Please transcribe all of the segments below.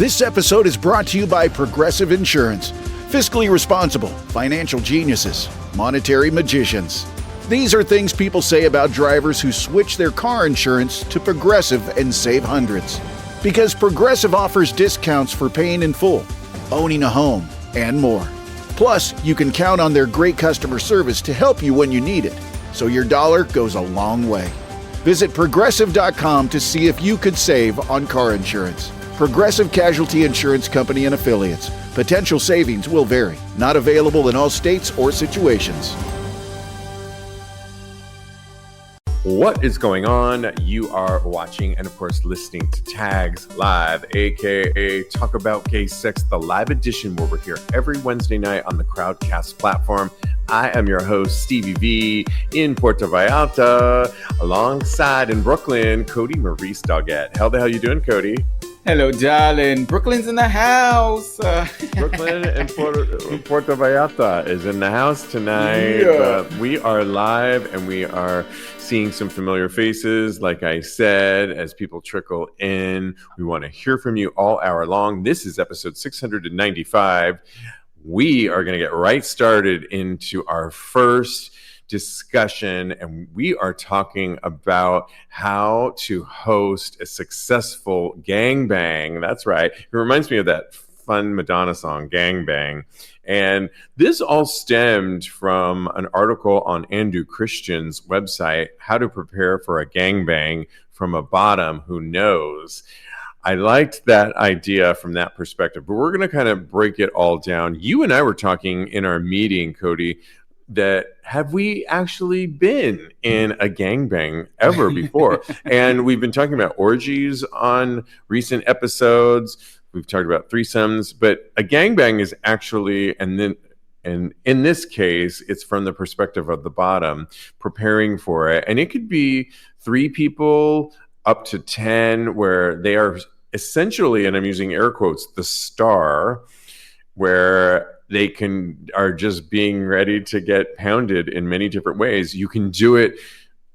This episode is brought to you by Progressive Insurance. Fiscally responsible, financial geniuses, monetary magicians. These are things people say about drivers who switch their car insurance to Progressive and save hundreds. Because Progressive offers discounts for paying in full, owning a home, and more. Plus, you can count on their great customer service to help you when you need it, so your dollar goes a long way. Visit Progressive.com to see if you could save on car insurance. Progressive Casualty Insurance Company and Affiliates. Potential savings will vary. Not available in all states or situations. What is going on? You are watching and, of course, listening to Tags Live, aka Talk About Gay Sex, the live edition where we're here every Wednesday night on the Crowdcast platform. I am your host, Stevie V, in Puerto Vallarta, alongside in Brooklyn, Cody Maurice Doggett. How the hell you doing, Cody? Hello, darling. Brooklyn's in the house. Brooklyn and Puerto Vallarta is in the house tonight. Yeah. We are live and we are seeing some familiar faces. Like I said, as people trickle in, we want to hear from you all hour long. This is episode 695. We are going to get right started into our first discussion, and we are talking about how to host a successful gangbang. That's right. It reminds me of that fun Madonna song, Gangbang. And this all stemmed from an article on Andrew Christian's website, How to Prepare for a Gangbang from a Bottom Who Knows. I liked that idea from that perspective, but we're going to kind of break it all down. You and I were talking in our meeting, Cody, that have we actually been in a gangbang ever before? And we've been talking about orgies on recent episodes. We've talked about threesomes, but a gangbang is actually, and in this case, it's from the perspective of the bottom, preparing for it. And it could be 3 people up to 10, where they are essentially, and I'm using air quotes, the star, where they are just being ready to get pounded in many different ways. You can do it.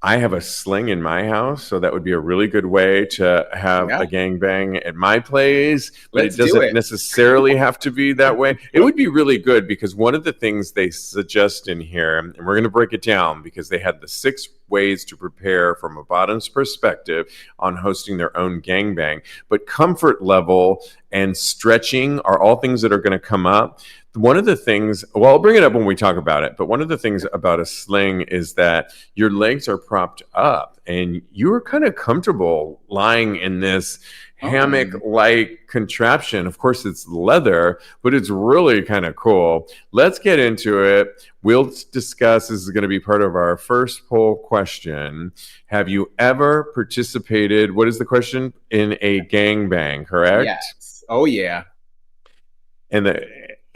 I have a sling in my house, so that would be a really good way to have a gangbang at my place. But it doesn't necessarily have to be that way. It would be really good because one of the things they suggest in here, and we're going to break it down because they had the 6 ways to prepare from a bottom's perspective on hosting their own gangbang. But comfort level and stretching are all things that are going to come up. One of the things, well, I'll bring it up when we talk about it, but one of the things about a sling is that your legs are propped up and you're kind of comfortable lying in this hammock-like contraption. Of course, it's leather, but it's really kind of cool. Let's get into it. We'll discuss, this is going to be part of our first poll question. Have you ever participated, what is the question? In a gangbang, correct? Yes. Oh, yeah. And the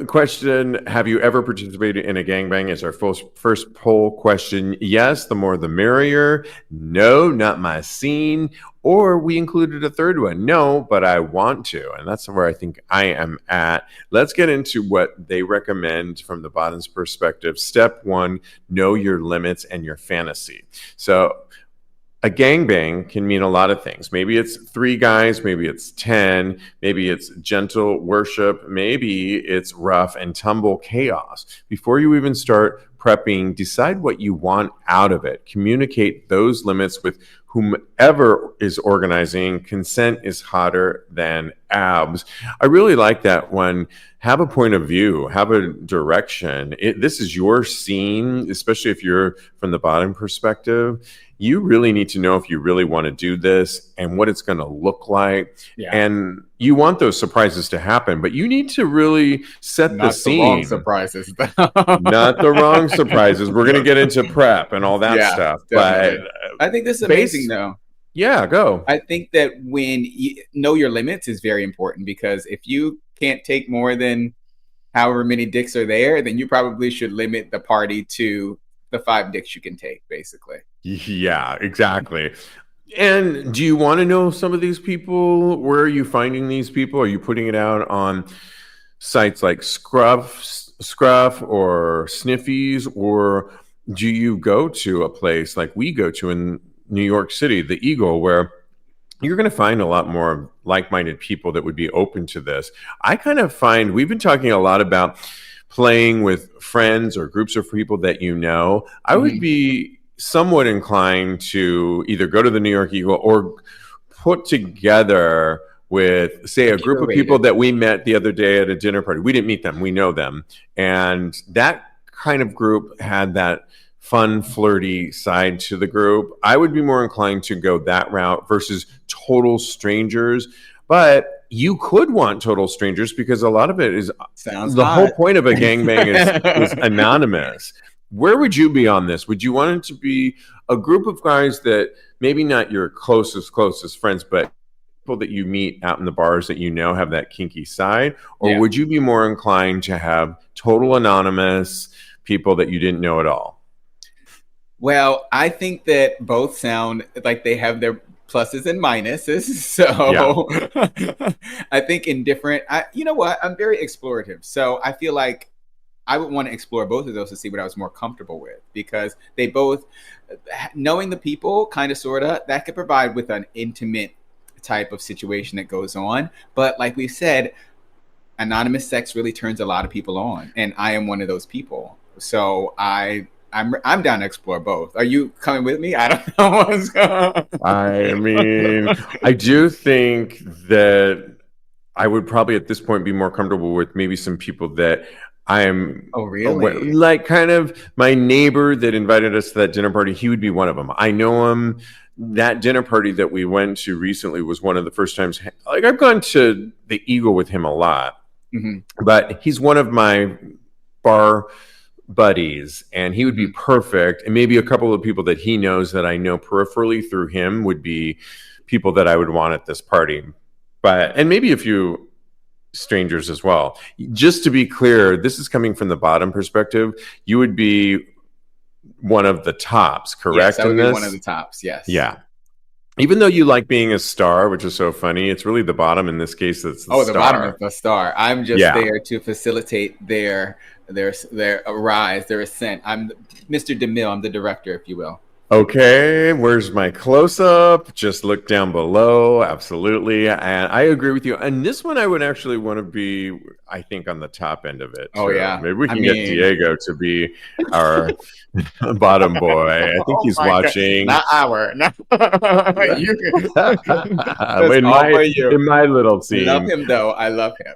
question, have you ever participated in a gangbang, is our first poll question. Yes, the more the merrier. No, not my scene. Or we included a third one. No, but I want to. And that's where I think I am at. Let's get into what they recommend from the bottom's perspective. Step 1, know your limits and your fantasy. So a gangbang can mean a lot of things. Maybe it's 3 guys, maybe it's 10, maybe it's gentle worship, maybe it's rough and tumble chaos. Before you even start prepping, decide what you want out of it. Communicate those limits with whomever is organizing. Consent is hotter than abs. I really like that one. Have a point of view, have a direction. This is your scene, especially if you're from the bottom perspective. You really need to know if you really want to do this and what it's going to look like. Yeah. And you want those surprises to happen, but you need to really set the scene. Not the wrong surprises. Not the wrong surprises. We're going to get into prep and all that stuff. Definitely. But I think this is amazing, though. Yeah, go. I think that when you know your limits is very important, because if you can't take more than however many dicks are there, then you probably should limit the party to the 5 dicks you can take, basically. Yeah, exactly. And do you want to know some of these people? Where are you finding these people? Are you putting it out on sites like Scruff or Sniffies, or do you go to a place like we go to in New York City, the Eagle, where you're going to find a lot more like-minded people that would be open to this. I kind of find we've been talking a lot about playing with friends or groups of people that you know. I would be somewhat inclined to either go to the New York Eagle or put together with, say, a group of people that we met the other day at a dinner party. We didn't meet them. We know them. And that kind of group had that fun, flirty side to the group. I would be more inclined to go that route versus total strangers. But you could want total strangers because a lot of it is whole point of a gangbang is anonymous. Where would you be on this? Would you want it to be a group of guys that maybe not your closest friends, but people that you meet out in the bars that you know have that kinky side? Or would you be more inclined to have total anonymous people that you didn't know at all? Well, I think that both sound like they have their pluses and minuses. So I think in different, you know what? I'm very explorative. So I feel like I would want to explore both of those to see what I was more comfortable with, because they both, knowing the people kind of, sort of, that could provide with an intimate type of situation that goes on. But like we said, anonymous sex really turns a lot of people on. And I am one of those people. So I'm down to explore both. Are you coming with me? I don't know what's going on. I mean, I do think that I would probably at this point be more comfortable with maybe some people that I'm like kind of my neighbor that invited us to that dinner party. He would be one of them. I know him. That dinner party that we went to recently was one of the first times. Like, I've gone to the Eagle with him a lot, but he's one of my bar buddies, and he would be perfect. And maybe a couple of people that he knows that I know peripherally through him would be people that I would want at this party. And maybe a few strangers as well. Just to be clear, this is coming from the bottom perspective. You would be one of the tops, correct? Yes, I would be one of the tops, yes. Yeah. Even though you like being a star, which is so funny, it's really the bottom in this case that's the star. The bottom of the star. I'm just there to facilitate their rise, their ascent. I'm Mr. DeMille. I'm the director, if you will. Okay, where's my close-up? Just look down below. Absolutely. And I agree with you. And this one I would actually want to be, I think, on the top end of it. Oh, yeah. Maybe we can get Diego to be our bottom boy. I think he's watching. God. Not our. No. in my little scene. I love him, though. I love him.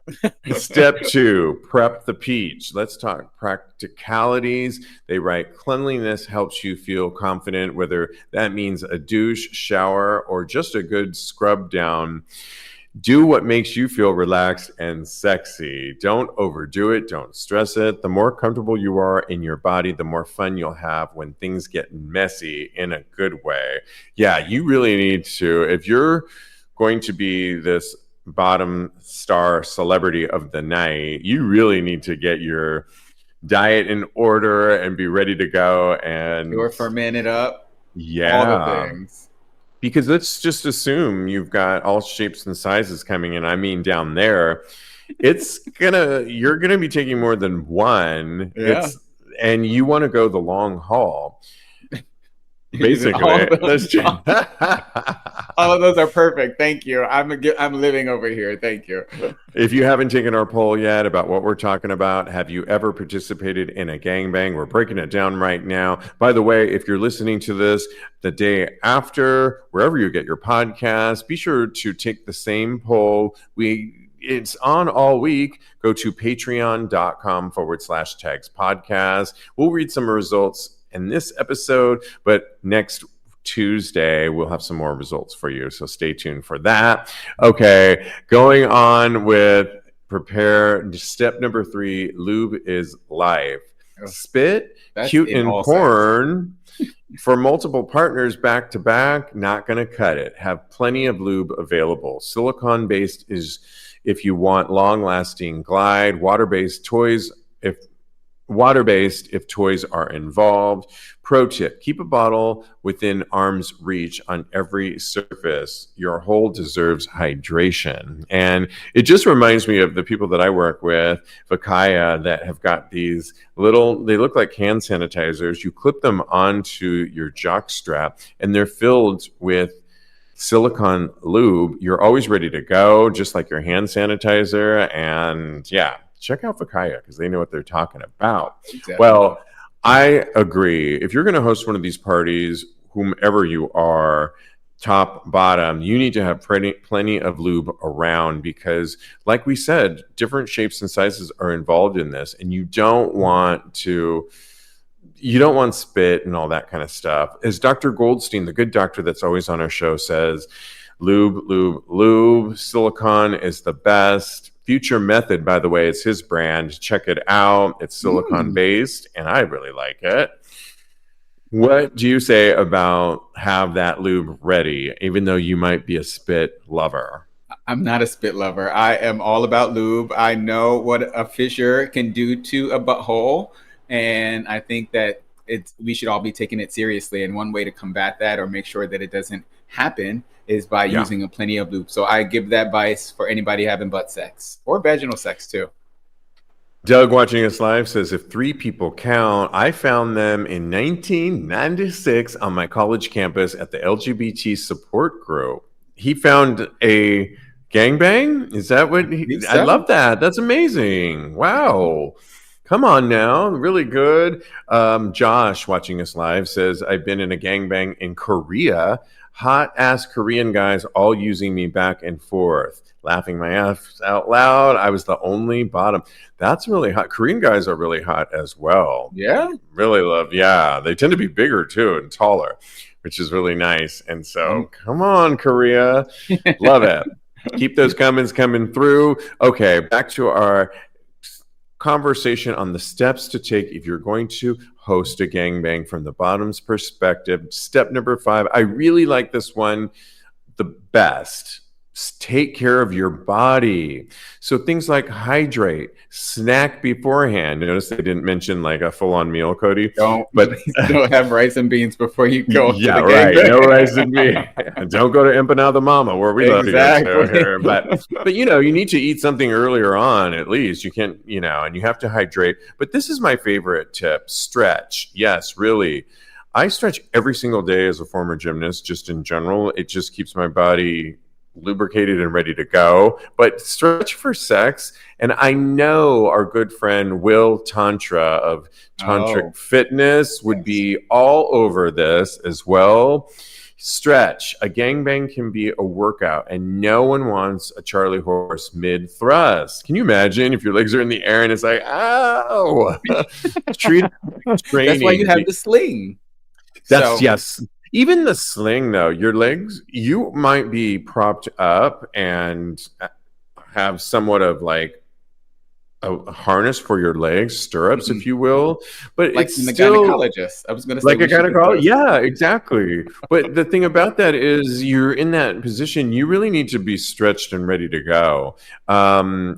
Step 2, prep the peach. Let's talk practicalities. They write, cleanliness helps you feel confident, whether that means a douche, shower, or just a good scrub down. Do what makes you feel relaxed and sexy. Don't overdo it. Don't stress it. The more comfortable you are in your body, the more fun you'll have when things get messy in a good way. Yeah, you really need to, if you're going to be this bottom star celebrity of the night, you really need to get your diet in order and be ready to go. And you're fermented up. Yeah. All the things. Because let's just assume you've got all shapes and sizes coming in. I mean, down there, you're gonna be taking more than one. Yeah. And you want to go the long haul. Basically, all of those are perfect. Thank you. I'm living over here. Thank you. If you haven't taken our poll yet about what we're talking about, have you ever participated in a gangbang? We're breaking it down right now. By the way, if you're listening to this the day after, wherever you get your podcast, be sure to take the same poll. It's on all week. Go to patreon.com/tags podcast. We'll read some results in this episode, but next Tuesday we'll have some more results for you, so stay tuned for that. Okay, going on with prepare. Step number 3, lube is life. Spit, cute, and porn for multiple partners back to back, not going to cut it. Have plenty of lube available. Silicone based is if you want long lasting glide. Water-based if toys are involved. Pro tip, keep a bottle within arm's reach on every surface. Your hole deserves hydration. And it just reminds me of the people that I work with, Vakaya, that have got these they look like hand sanitizers. You clip them onto your jock strap and they're filled with silicone lube, you're always ready to go, just like your hand sanitizer. And yeah, check out Fakaya because they know what they're talking about. Exactly. Well, I agree. If you're going to host one of these parties, whomever you are, top, bottom, you need to have plenty of lube around because, like we said, different shapes and sizes are involved in this, and you don't want spit and all that kind of stuff. As Dr. Goldstein, the good doctor that's always on our show, says, lube, lube, lube. Silicone is the best. Future Method, by the way, is his brand. Check it out. It's silicone based, and I really like it. What do you say about have that lube ready, even though you might be a spit lover? I'm not a spit lover. I am all about lube. I know what a fissure can do to a butthole, and I think that we should all be taking it seriously. And one way to combat that or make sure that it doesn't happen is by using plenty of lube. So I give that advice for anybody having butt sex or vaginal sex too. Doug, watching us live, says, if 3 people count, I found them in 1996 on my college campus at the LGBT support group. He found a gangbang? Is that what I love that. That's amazing. Wow. Come on now. Really good. Josh, watching us live, says, I've been in a gangbang in Korea. Hot ass Korean guys all using me back and forth. Laughing my ass out loud. I was the only bottom. That's really hot. Korean guys are really hot as well. Yeah. Really love. Yeah. They tend to be bigger too and taller, which is really nice. And so come on, Korea. Love it. Keep those comments coming through. Okay. Back to our conversation on the steps to take if you're going to host a gangbang from the bottom's perspective. Step number 5. I really like this one the best. Take care of your body. So things like hydrate, snack beforehand. Notice they didn't mention like a full-on meal, Cody. Don't have rice and beans before you go. Yeah, right. No rice and beans. Don't go to Empanada Mama where we love to go here. But you need to eat something earlier on at least. You can't, and you have to hydrate. But this is my favorite tip: stretch. Yes, really. I stretch every single day as a former gymnast. Just in general, it just keeps my body lubricated and ready to go, but stretch for sex. And I know our good friend Will Tantra of Tantric Fitness would be all over this as well. Stretch. A gangbang can be a workout, and no one wants a Charlie horse mid-thrust. Can you imagine if your legs are in the air and it's like, ow? That's why you have the sling. Yes. Even the sling, though, your legs, you might be propped up and have somewhat of like a harness for your legs, stirrups, if you will. But like it's the still gynecologist. I was going to say like a gynecologist. Yeah, exactly. But the thing about that is you're in that position. You really need to be stretched and ready to go.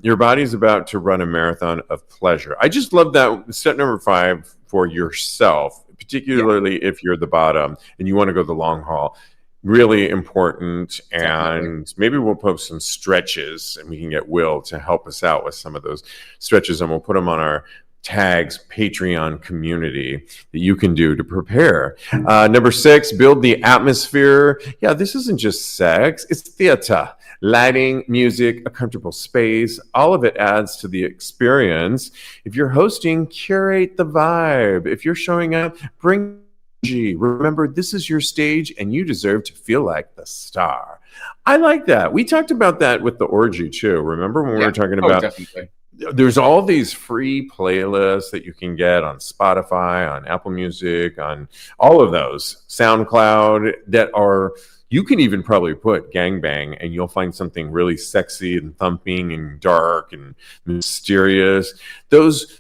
Your body's about to run a marathon of pleasure. I just love that. Step number 5 for yourself, particularly if you're the bottom and you want to go the long haul. Really important. And maybe we'll post some stretches and we can get Will to help us out with some of those stretches, and we'll put them on our Tags Patreon community that you can do to prepare. Number 6, build the atmosphere. Yeah, this isn't just sex, it's theater. Lighting, music, a comfortable space, all of it adds to the experience. If you're hosting, curate the vibe. If you're showing up, bring energy. Remember, this is your stage and you deserve to feel like the star. I like that. We talked about that with the orgy too. Remember when we were talking about definitely. There's all these free playlists that you can get on Spotify, on Apple Music, on all of those, SoundCloud, that are, you can even probably put gangbang and you'll find something really sexy and thumping and dark and mysterious. Those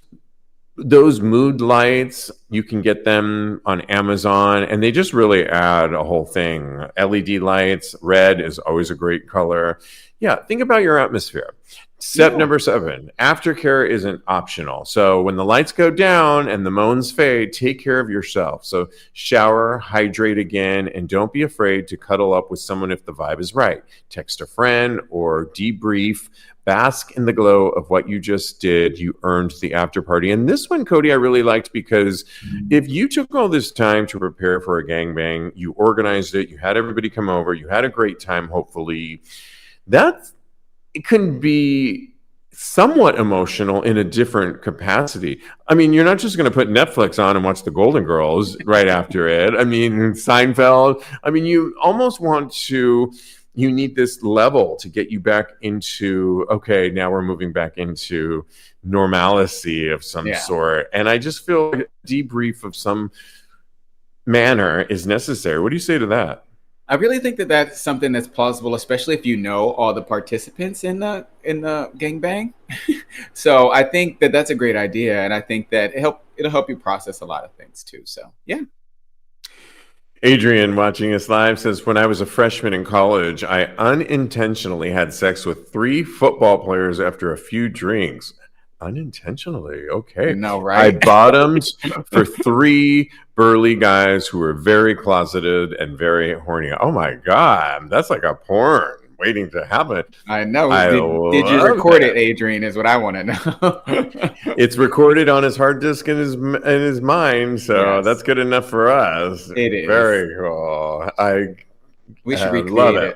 mood lights, you can get them on Amazon, and they just really add a whole thing. LED lights, red is always a great color. Yeah, think about your atmosphere. Step number 7, aftercare isn't optional. So when the lights go down and the moans fade, take care of yourself. So shower, hydrate again, and don't be afraid to cuddle up with someone if the vibe is right. Text a friend or debrief. Bask in the glow of what you just did. You earned the after party. And this one, Cody, I really liked because If you took all this time to prepare for a gangbang, you organized it, you had everybody come over, you had a great time, hopefully, it can be somewhat emotional in a different capacity. I mean, you're not just going to put Netflix on and watch The Golden Girls right after it. I mean, Seinfeld. I mean, you almost want to, you need this level to get you back into, okay, now we're moving back into normalcy of some sort. And I just feel like a debrief of some manner is necessary. What do you say to that? I really think that that's something that's plausible, especially if you know all the participants in the gangbang. So I think that that's a great idea, and I think that it'll help you process a lot of things too. So yeah. Adrian, watching us live, says, when I was a freshman in college, I unintentionally had sex with 3 football players after a few drinks. Unintentionally, okay. No, right? I bottomed for 3 burly guys who were very closeted and very horny. Oh my God, that's like a porn waiting to happen. I know. Did you record it, Adrian, is what I want to know. It's recorded on his hard disk in his mind, so that's good enough for us. It is. Very cool. We should recreate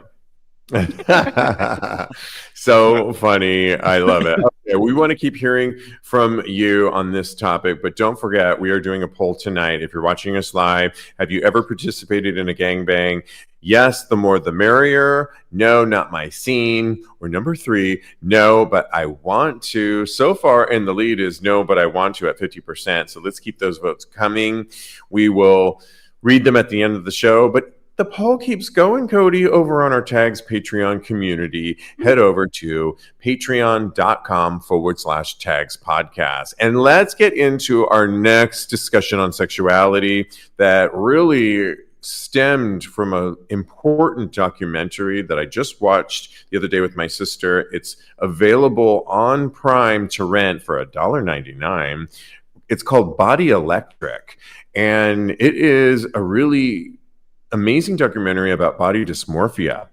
it. So funny. I love it. Okay, we want to keep hearing from you on this topic, but don't forget, we are doing a poll tonight. If you're watching us live, have you ever participated in a gangbang? Yes, the more the merrier. No, not my scene. Or number 3, no, but I want to. So far in the lead is no, but I want to at 50%. So let's keep those votes coming. We will read them at the end of the show, but the poll keeps going, Cody, over on our Tags Patreon community. Head over to patreon.com/Tags podcast. And let's get into our next discussion on sexuality that really stemmed from an important documentary that I just watched the other day with my sister. It's available on Prime to rent for $1.99. It's called Body Electric. And it is a really amazing documentary about body dysmorphia.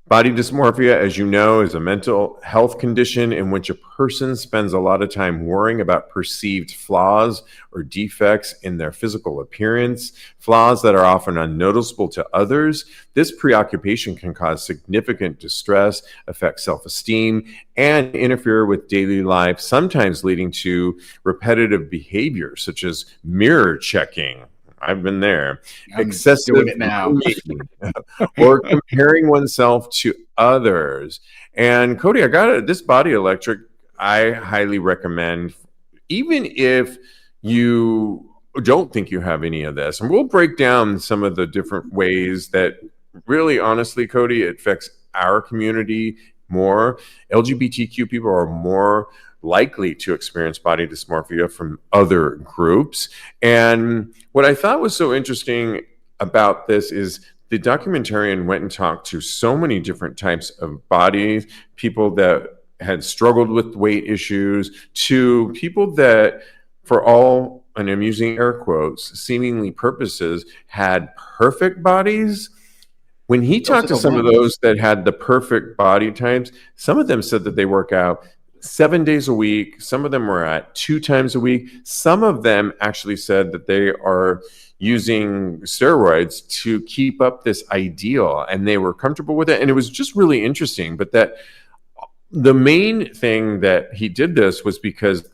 Body dysmorphia, as you know, is a mental health condition in which a person spends a lot of time worrying about perceived flaws or defects in their physical appearance, flaws that are often unnoticeable to others. This preoccupation can cause significant distress, affect self-esteem, and interfere with daily life, sometimes leading to repetitive behavior such as mirror checking. I've been there. I'm excessive doing it now. or comparing oneself to others. And Cody, I got it. This Body Electric, I highly recommend, even if you don't think you have any of this. And we'll break down some of the different ways that really, honestly, Cody, it affects our community more. LGBTQ people are more likely to experience body dysmorphia from other groups. And what I thought was so interesting about this is the documentarian went and talked to so many different types of bodies, people that had struggled with weight issues, to people that, for all, and I'm using air quotes, seemingly purposes, had perfect bodies. When he talked to some of those that had the perfect body types, some of them said that they work out 7 days a week. Some of them were at 2 times a week. Some of them actually said that they are using steroids to keep up this ideal, and they were comfortable with it. And it was just really interesting. But that the main thing that he did this was because,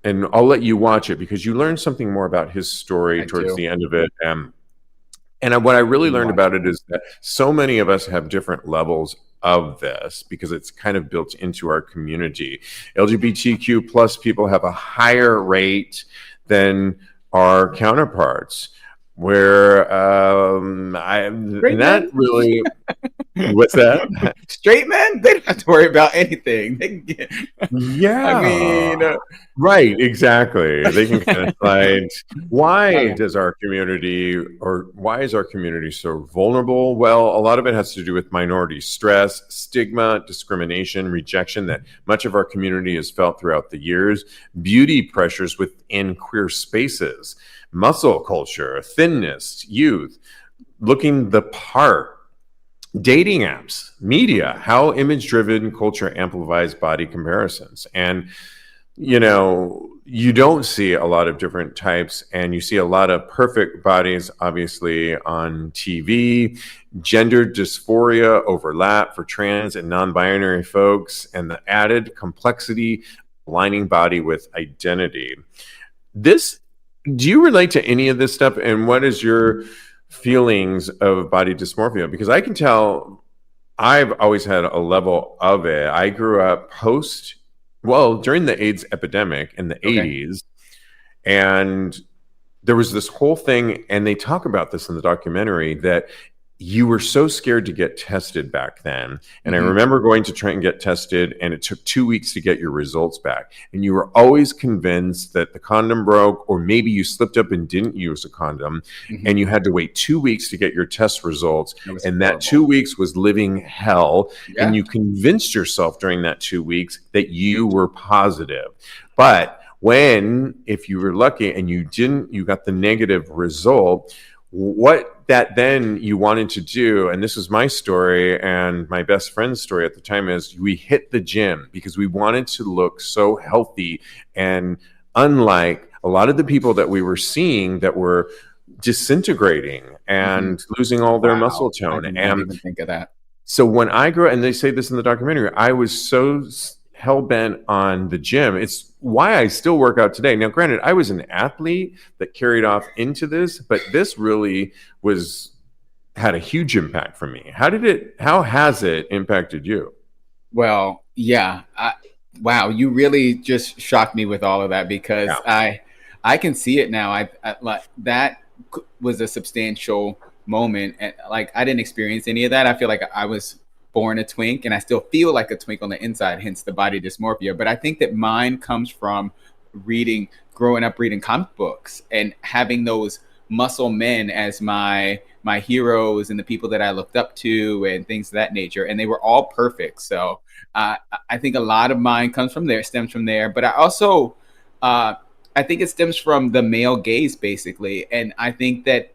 and I'll let you watch it because you learn something more about his story towards the end of it. And what I really learned about it is that so many of us have different levels of this because it's kind of built into our community. LGBTQ plus people have a higher rate than our counterparts, where really what's that? Straight men, they don't have to worry about anything. They can get, right, exactly. They can kind of like, why is our community so vulnerable? Well, a lot of it has to do with minority stress, stigma, discrimination, rejection that much of our community has felt throughout the years, beauty pressures within queer spaces, muscle culture, thinness, youth, looking the part, dating apps, media, how image-driven culture amplifies body comparisons. And you know, you don't see a lot of different types, and you see a lot of perfect bodies, obviously, on TV. Gender dysphoria overlap for trans and non-binary folks, and the added complexity aligning body with identity. This, do you relate to any of this stuff? And what is your feelings of body dysmorphia? Because I can tell I've always had a level of it. I grew up during the AIDS epidemic in the 80s. And there was this whole thing, and they talk about this in the documentary, that you were so scared to get tested back then. And I remember going to try and get tested, and it took 2 weeks to get your results back. And you were always convinced that the condom broke, or maybe you slipped up and didn't use a condom, and you had to wait 2 weeks to get your test results. And that 2 weeks was living hell. Yeah. And you convinced yourself during that 2 weeks that you were positive. But if you were lucky and you got the negative result, what that then you wanted to do, and this was my story and my best friend's story at the time, is we hit the gym because we wanted to look so healthy, and unlike a lot of the people that we were seeing that were disintegrating and losing all their muscle tone. I didn't even think of that. So when I grew up, and they say this in the documentary, I was so hell-bent on the gym. It's why I still work out today. Now, granted, I was an athlete that carried off into this, but this really had a huge impact for me. How has it impacted you? Well, yeah. Wow, you really just shocked me with all of that, because I can see it now. I like that was a substantial moment, and like I didn't experience any of that. I feel like I was born a twink, and I still feel like a twink on the inside, hence the body dysmorphia. But I think that mine comes from growing up reading comic books and having those muscle men as my heroes and the people that I looked up to and things of that nature. And they were all perfect. So I think a lot of mine stems from there. But I also, I think it stems from the male gaze, basically. And I think that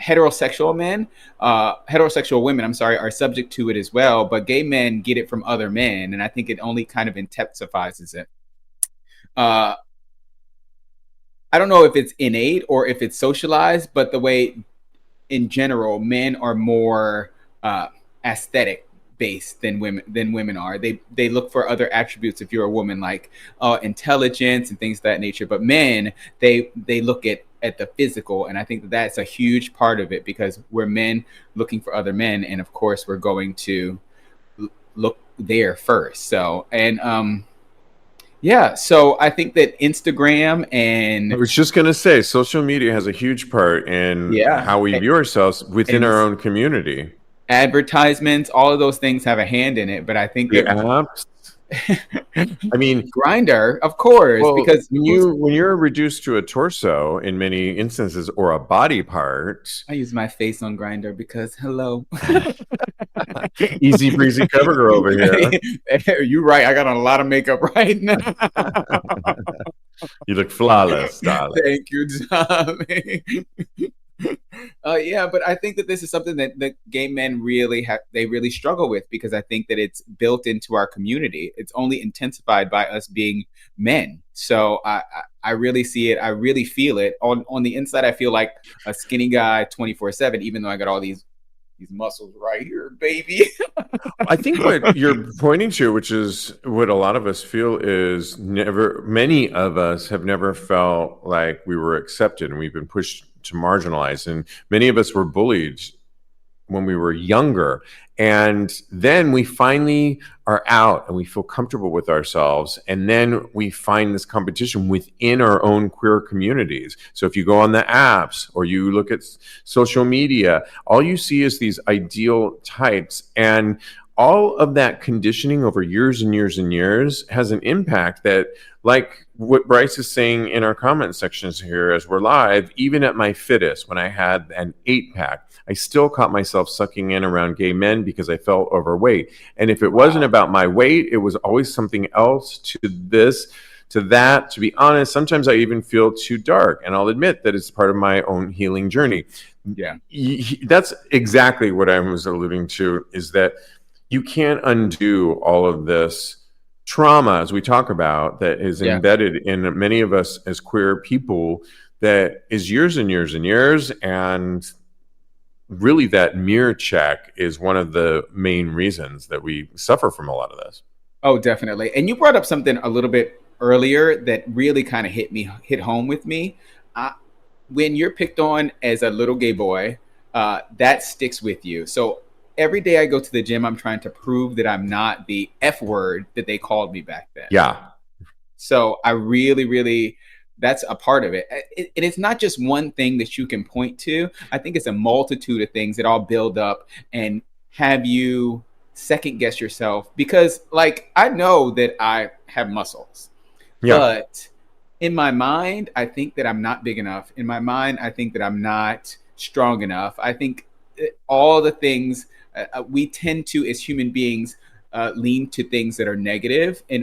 heterosexual women, are subject to it as well, but gay men get it from other men, and I think it only kind of intensifies it. I don't know if it's innate or if it's socialized, but the way in general men are more aesthetic based than women are. They look for other attributes, if you're a woman, like intelligence and things of that nature, but men, they look at the physical. And I think that's a huge part of it, because we're men looking for other men. And of course we're going to look there first. So, and, so I think that Instagram and... I was just going to say, social media has a huge part in how we view ourselves within our own community. Advertisements, all of those things have a hand in it. But I think the apps, I mean, Grindr, of course, because when you're reduced to a torso in many instances, or a body part. I use my face on Grindr because hello. Easy breezy cover girl over here. You're right. I got on a lot of makeup right now. You look flawless, darling. Thank you, darling. But I think that this is something that gay men really struggle with, because I think that it's built into our community. It's only intensified by us being men. So I really see it. I really feel it on the inside. I feel like a skinny guy 24/7, even though I got all these muscles right here, baby. I think what you're pointing to, which is what a lot of us feel, is many of us have never felt like we were accepted, and we've been pushed to marginalize, and many of us were bullied when we were younger, and then we finally are out and we feel comfortable with ourselves, and then we find this competition within our own queer communities. So if you go on the apps or you look at social media, all you see is these ideal types, and all of that conditioning over years and years and years has an impact that, like what Bryce is saying in our comment sections here as we're live, even at my fittest, when I had an 8-pack, I still caught myself sucking in around gay men because I felt overweight. And if it wasn't about my weight, it was always something else, to this, to that. To be honest, sometimes I even feel too dark, and I'll admit that it's part of my own healing journey. Yeah, that's exactly what I was alluding to, is that you can't undo all of this trauma, as we talk about, that is Yeah. embedded in many of us as queer people, that is years and years and years. And really that mirror check is one of the main reasons that we suffer from a lot of this. Oh, definitely. And you brought up something a little bit earlier that really kind of hit home with me. When you're picked on as a little gay boy, that sticks with you. So every day I go to the gym, I'm trying to prove that I'm not the F word that they called me back then. Yeah. So I really, that's a part of it. And it's not just one thing that you can point to. I think it's a multitude of things that all build up and have you second guess yourself, because like, I know that I have muscles, but in my mind, I think that I'm not big enough. In my mind, I think that I'm not strong enough. I think all the things we tend to, as human beings, lean to things that are negative in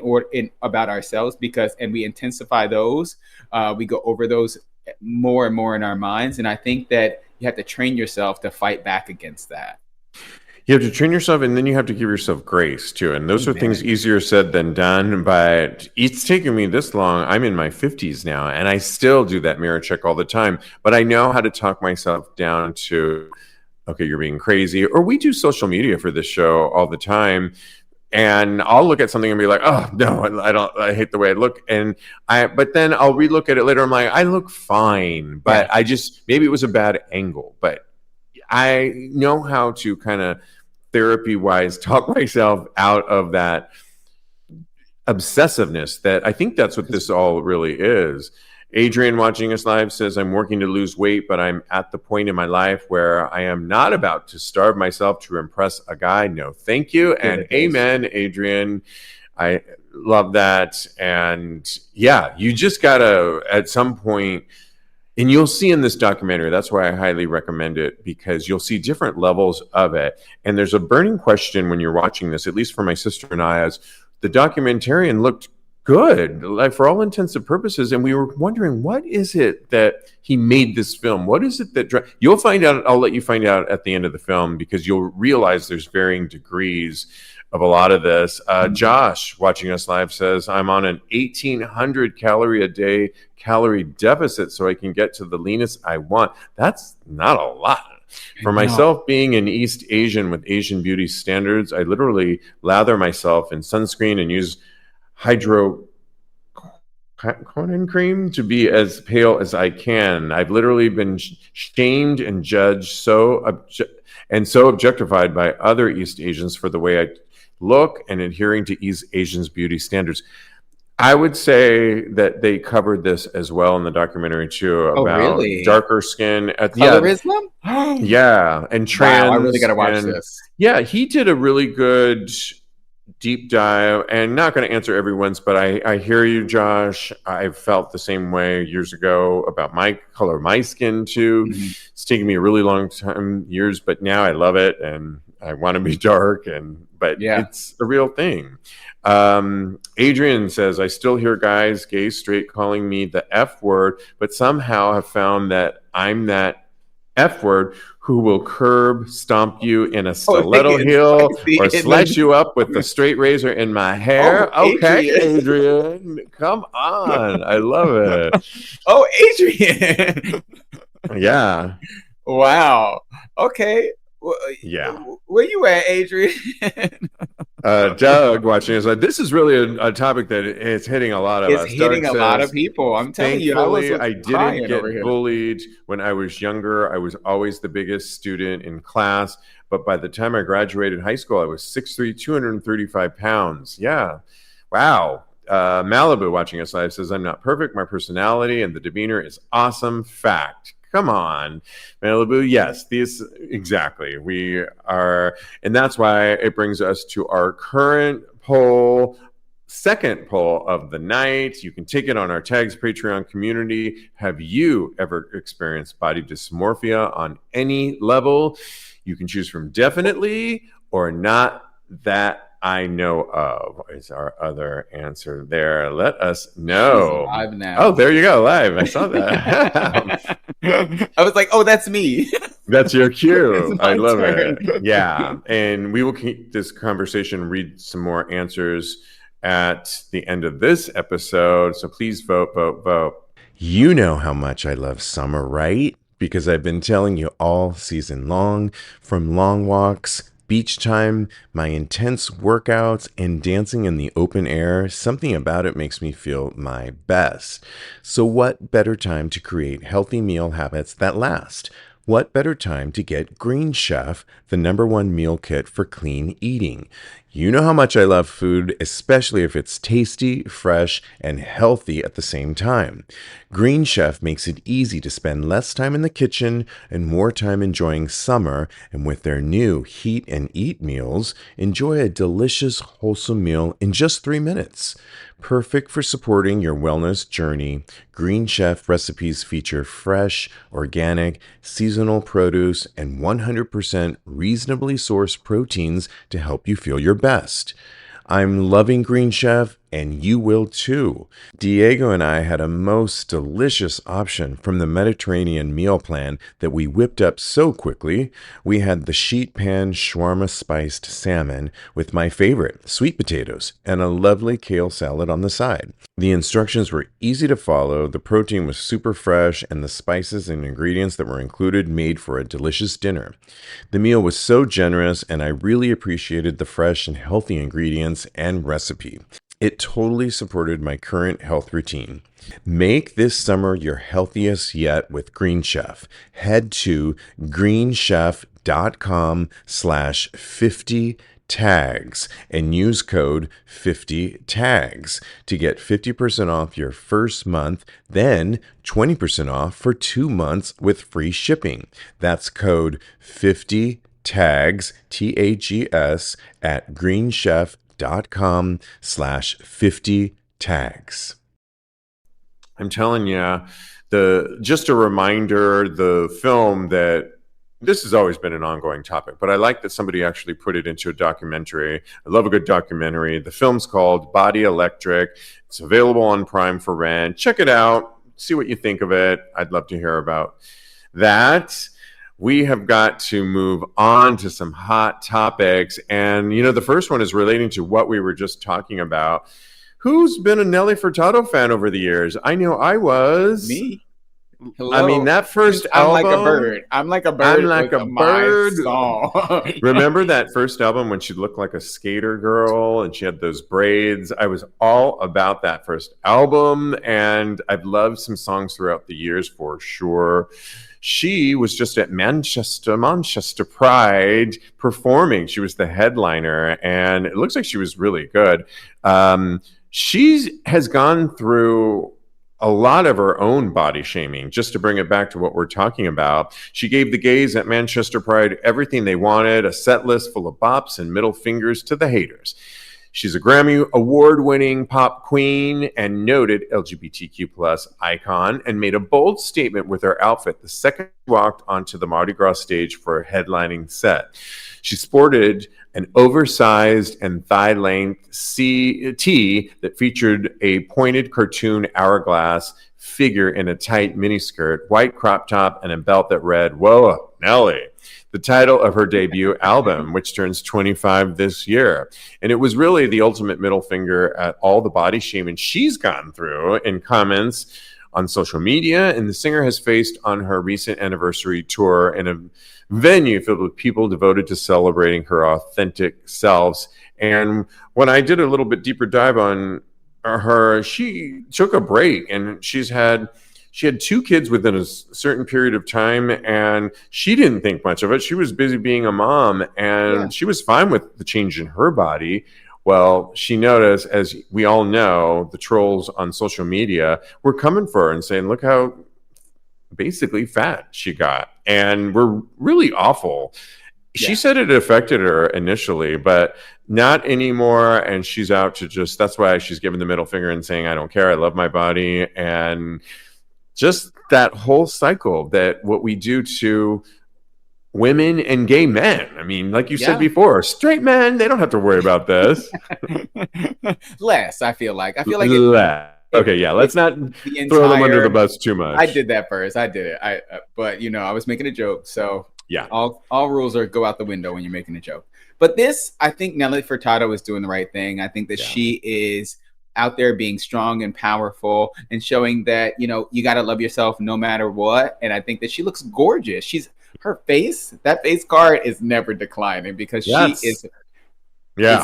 about ourselves, and we intensify those. We go over those more and more in our minds. And I think that you have to train yourself to fight back against that. You have to train yourself, and then you have to give yourself grace too. And those are things easier said than done, but it's taken me this long. I'm in my 50s now, and I still do that mirror check all the time. But I know how to talk myself down to, okay, you're being crazy. Or we do social media for this show all the time. And I'll look at something and be like, oh, no, I hate the way I look. But then I'll relook at it later. I'm like, I look fine, but maybe it was a bad angle. But I know how to kind of therapy-wise talk myself out of that obsessiveness, that I think that's what this all really is. Adrian, watching us live, says, I'm working to lose weight, but I'm at the point in my life where I am not about to starve myself to impress a guy. No, thank you. And amen, Adrian. I love that. And yeah, you just got to, at some point, and you'll see in this documentary, that's why I highly recommend it, because you'll see different levels of it. And there's a burning question when you're watching this, at least for my sister and I, as the documentarian looked good, like for all intents and purposes. And we were wondering, what is it that he made this film? What is it that you'll find out? I'll let you find out at the end of the film, because you'll realize there's varying degrees of a lot of this. Josh, watching us live, says, I'm on an 1,800 calorie a day calorie deficit so I can get to the leanest I want. That's not a lot. For myself, being an East Asian with Asian beauty standards, I literally lather myself in sunscreen and use hydroquinone cream to be as pale as I can. I've literally been shamed and judged so objectified by other East Asians for the way I look and adhering to East Asians' beauty standards. I would say that they covered this as well in the documentary too, about darker skin. Colorism? Yeah, and trans. Wow, I really got to watch this. Yeah, he did a really good deep dive, and not going to answer everyone's, but I hear you, Josh. I felt the same way years ago about my color, my skin too. It's taken me a really long time, years, but now I love it and I want to be dark, but it's a real thing. Adrian says, I still hear guys, gay, straight, calling me the F word, but somehow have found that I'm that F word who will curb stomp you in a stiletto heel or slice you up with the straight razor in my hair. Okay, Adrian, come on. I love it. Oh, Adrian. Yeah. Wow. Okay. Yeah. Where you at, Adrian? Doug, watching, is like, this is really a topic that is hitting a lot of us. It's hitting a lot of people. I'm telling you, I didn't get bullied when I was younger. I was always the biggest student in class. But by the time I graduated high school, I was 6'3", 235 pounds. Yeah. Wow. Malibu, watching us live, says, I'm not perfect. My personality and the demeanor is awesome. Fact. Come on, Malibu. Yes, exactly. We are, and that's why it brings us to our current poll, second poll of the night. You can take it on our Tags Patreon community. Have you ever experienced body dysmorphia on any level? You can choose from definitely or not that I know of is our other answer there. Let us know. Live now. Oh, there you go. Live. I saw that. I was like, oh, that's me. That's your cue. I love it. Yeah. And we will keep this conversation, read some more answers at the end of this episode. So please vote, vote, vote. You know how much I love summer, right? Because I've been telling you all season long, from long walks, beach time, my intense workouts, and dancing in the open air, something about it makes me feel my best. So what better time to create healthy meal habits that last? What better time to get Green Chef, the #1 meal kit for clean eating? You know how much I love food, especially if it's tasty, fresh, and healthy at the same time. Green Chef makes it easy to spend less time in the kitchen and more time enjoying summer, and with their new Heat and Eat meals, enjoy a delicious, wholesome meal in just 3 minutes. Perfect for supporting your wellness journey, Green Chef recipes feature fresh, organic, seasonal produce and 100% reasonably sourced proteins to help you feel your best. I'm loving Green Chef, and you will too. Diego and I had a most delicious option from the Mediterranean meal plan that we whipped up so quickly. We had the sheet pan shawarma spiced salmon with my favorite, sweet potatoes, and a lovely kale salad on the side. The instructions were easy to follow, the protein was super fresh, and the spices and ingredients that were included made for a delicious dinner. The meal was so generous, and I really appreciated the fresh and healthy ingredients and recipe. It totally supported my current health routine. Make this summer your healthiest yet with Green Chef. Head to greenchef.com/50tags and use code 50tags to get 50% off your first month, then 20% off for 2 months with free shipping. That's code 50tags, TAGS, at greenchef.com/50tags. I'm telling you, just a reminder, the film that this has always been an ongoing topic, but I like that somebody actually put it into a documentary. I love a good documentary. The film's called Body Electric. It's available on Prime for rent. Check it out. See what you think of it. I'd love to hear about that. We have got to move on to some hot topics. And, the first one is relating to what we were just talking about. Who's been a Nelly Furtado fan over the years? I know I was. Me. Hello. I mean, that first I'm album. like a bird. I'm like a bird. I'm like a my bird. Song. Remember that first album when she looked like a skater girl and she had those braids? I was all about that first album, and I've loved some songs throughout the years for sure. She was just at Manchester Pride performing. She was the headliner, and it looks like she was really good. She has gone through a lot of her own body shaming, just to bring it back to what we're talking about. She gave the gays at Manchester Pride everything they wanted, a set list full of bops and middle fingers to the haters. She's a Grammy award-winning pop queen and noted LGBTQ+ icon, and made a bold statement with her outfit the second she walked onto the Mardi Gras stage for a headlining set. She sported an oversized and thigh-length tee that featured a pointed cartoon hourglass figure in a tight miniskirt, white crop top, and a belt that read, "Whoa, Nelly," the title of her debut album, which turns 25 this year. And it was really the ultimate middle finger at all the body shaming she's gone through in comments on social media. And the singer has faced on her recent anniversary tour in a venue filled with people devoted to celebrating her authentic selves. And when I did a little bit deeper dive on her, she took a break, and she had 2 kids within a certain period of time, and she didn't think much of it. She was busy being a mom, and she was fine with the change in her body. Well, she noticed, as we all know, the trolls on social media were coming for her and saying, look how basically fat she got, and were really awful. She said it affected her initially, but not anymore. And she's out to that's why she's giving the middle finger and saying, I don't care. I love my body. And just that whole cycle, that what we do to women and gay men. I mean, like you said before, straight men, they don't have to worry about this. Less, I feel like. Less. Okay, yeah, let's not throw them under the bus too much. I did that first. I did it. But I was making a joke. So yeah, all rules go out the window when you're making a joke. But this, I think Nelly Furtado is doing the right thing. I think that she is out there being strong and powerful and showing that, you know, you got to love yourself no matter what. And I think that she looks gorgeous. Her face, that face card is never declining because she is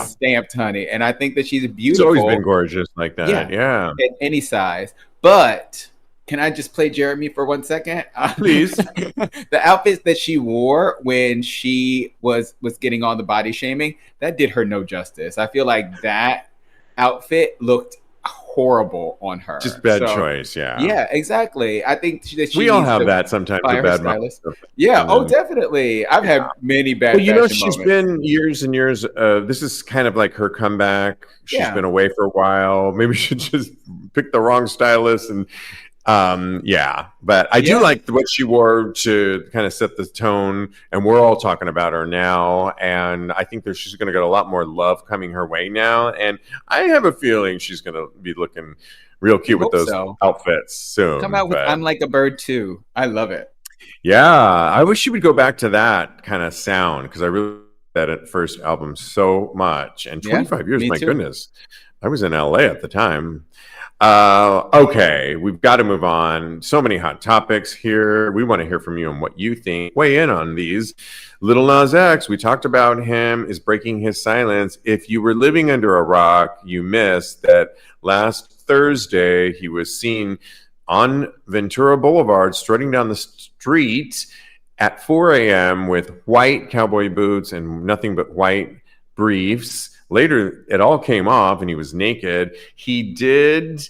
stamped, honey. And I think that she's beautiful. She's always been gorgeous like that. Yeah. At any size. But can I just play Jeremy for 1 second? Please. The outfits that she wore when she was getting all the body shaming, that did her no justice. I feel like that outfit looked horrible on her. Just bad choice, yeah. Yeah, exactly. I think that she we all have that sometimes. A bad stylist. Yeah, definitely. I've had many bad. Well, you know, she's moments. been years and years. This is kind of like her comeback. She's been away for a while. Maybe she just picked the wrong stylist and. But I do like what she wore to kind of set the tone, and we're all talking about her now, and I think that she's going to get a lot more love coming her way now, and I have a feeling she's going to be looking real cute with those outfits soon. Come out with I'm Like a Bird too. I love it. Yeah, I wish she would go back to that kind of sound because I really that first album so much, and 25 years, my goodness. I was in LA at the time. Okay, we've got to move on. So many hot topics here. We want to hear from you and what you think. Weigh in on these. Lil Nas X, we talked about him, is breaking his silence. If you were living under a rock, you missed that last Thursday he was seen on Ventura Boulevard strutting down the street at 4 a.m. with white cowboy boots and nothing but white briefs. Later, it all came off and he was naked. He did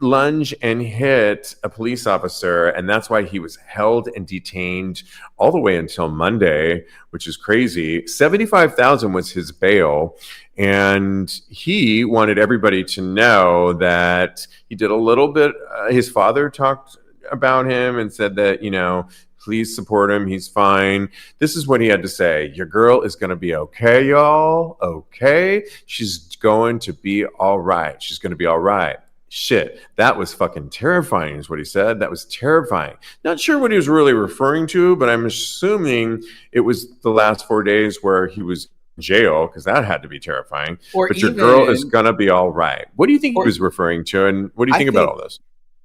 lunge and hit a police officer, and that's why he was held and detained all the way until Monday, which is crazy. $75,000 was his bail, and he wanted everybody to know that he did a little bit. His father talked about him and said that, you know, please support him. He's fine. This is what he had to say. Your girl is going to be okay, y'all. Okay. She's going to be all right. She's going to be all right. Shit. That was fucking terrifying is what he said. That was terrifying. Not sure what he was really referring to, but I'm assuming it was the last 4 days where he was in jail because that had to be terrifying. But your girl is going to be all right. What do you think he was referring to? And what do you think about all this?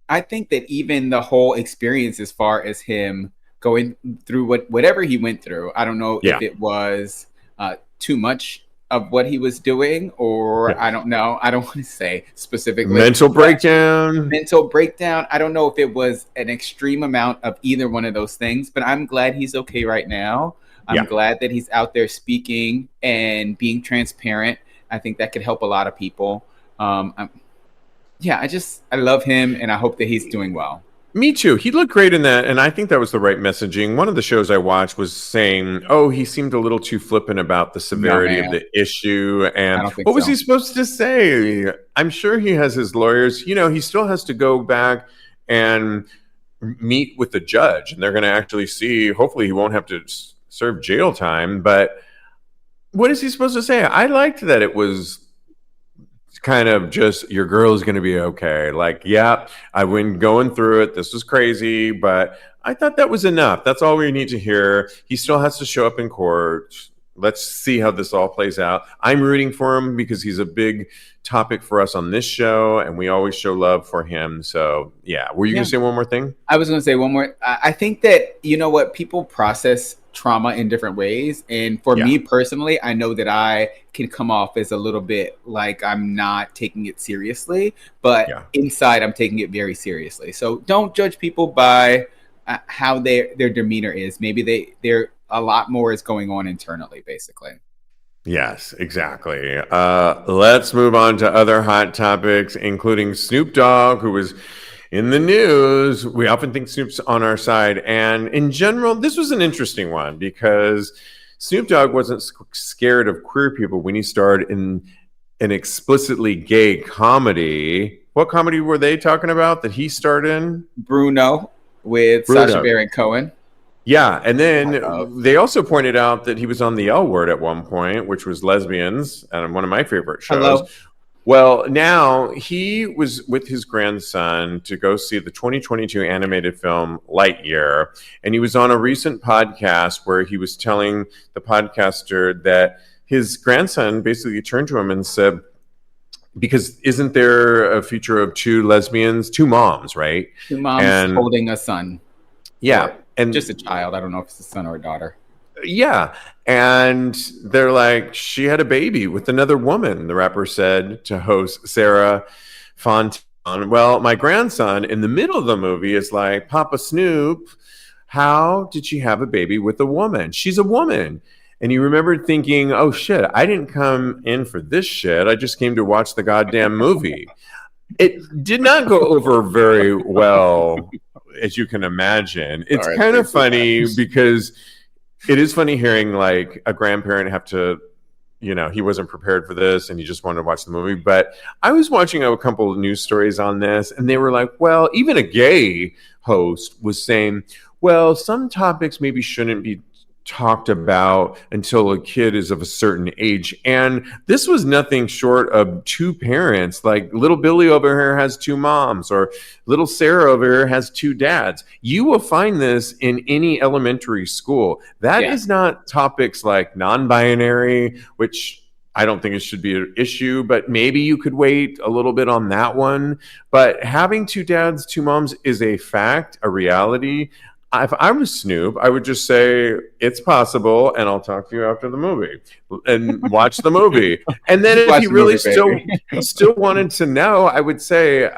I think that even the whole experience as far as him going through whatever he went through. I don't know if it was too much of what he was doing or I don't know. I don't want to say specifically. Mental breakdown. I don't know if it was an extreme amount of either one of those things, but I'm glad he's okay right now. I'm glad that he's out there speaking and being transparent. I think that could help a lot of people. I love him and I hope that he's doing well. Me too. He looked great in that, and I think that was the right messaging. One of the shows I watched was saying, he seemed a little too flippant about the severity of the issue. And what was he supposed to say? I'm sure he has his lawyers. You know, he still has to go back and meet with the judge, and they're going to actually see. Hopefully, he won't have to serve jail time. But what is he supposed to say? I liked that it was kind of just your girl is going to be okay. Like, I've been going through it. This was crazy, but I thought that was enough. That's all we need to hear. He still has to show up in court. Let's see how this all plays out. I'm rooting for him because he's a big topic for us on this show, and we always show love for him. So, were you going to say one more thing? I was going to say one more. I think that, you know what, people process trauma in different ways. And for me personally, I know that I can come off as a little bit like I'm not taking it seriously, but inside I'm taking it very seriously. So don't judge people by how their demeanor is. Maybe they're a lot more is going on internally, basically. Yes, exactly. Let's move on to other hot topics, including Snoop Dogg, who was in the news. We often think Snoop's on our side. And in general, this was an interesting one because Snoop Dogg wasn't scared of queer people when he starred in an explicitly gay comedy. What comedy were they talking about that he starred in? Bruno with Sacha Baron Cohen. Yeah, and then they also pointed out that he was on the L Word at one point, which was lesbians, and one of my favorite shows. Hello. Well, now he was with his grandson to go see the 2022 animated film Lightyear, and he was on a recent podcast where he was telling the podcaster that his grandson basically turned to him and said, because isn't there a feature of two moms, right? Two moms holding a son. Yeah. Or and just a child. I don't know if it's a son or a daughter. Yeah. And they're like, she had a baby with another woman, the rapper said to host Sarah Fontaine. Well, my grandson in the middle of the movie is like, Papa Snoop, how did she have a baby with a woman? She's a woman. And you remembered thinking, oh, shit, I didn't come in for this shit. I just came to watch the goddamn movie. It did not go over very well, as you can imagine. It's kind of funny because it is funny hearing like a grandparent have to, he wasn't prepared for this and he just wanted to watch the movie. But I was watching a couple of news stories on this and they were like, well, even a gay host was saying, well, some topics maybe shouldn't be talked about until a kid is of a certain age. And this was nothing short of two parents. Like little Billy over here has two moms, or little Sarah over here has two dads. You will find this in any elementary school. That is not topics like non-binary, which I don't think it should be an issue, but maybe you could wait a little bit on that one. But having two dads, two moms is a fact, a reality. If I was Snoop, I would just say it's possible, and I'll talk to you after the movie and watch the movie. And then if he really still wanted to know, I would say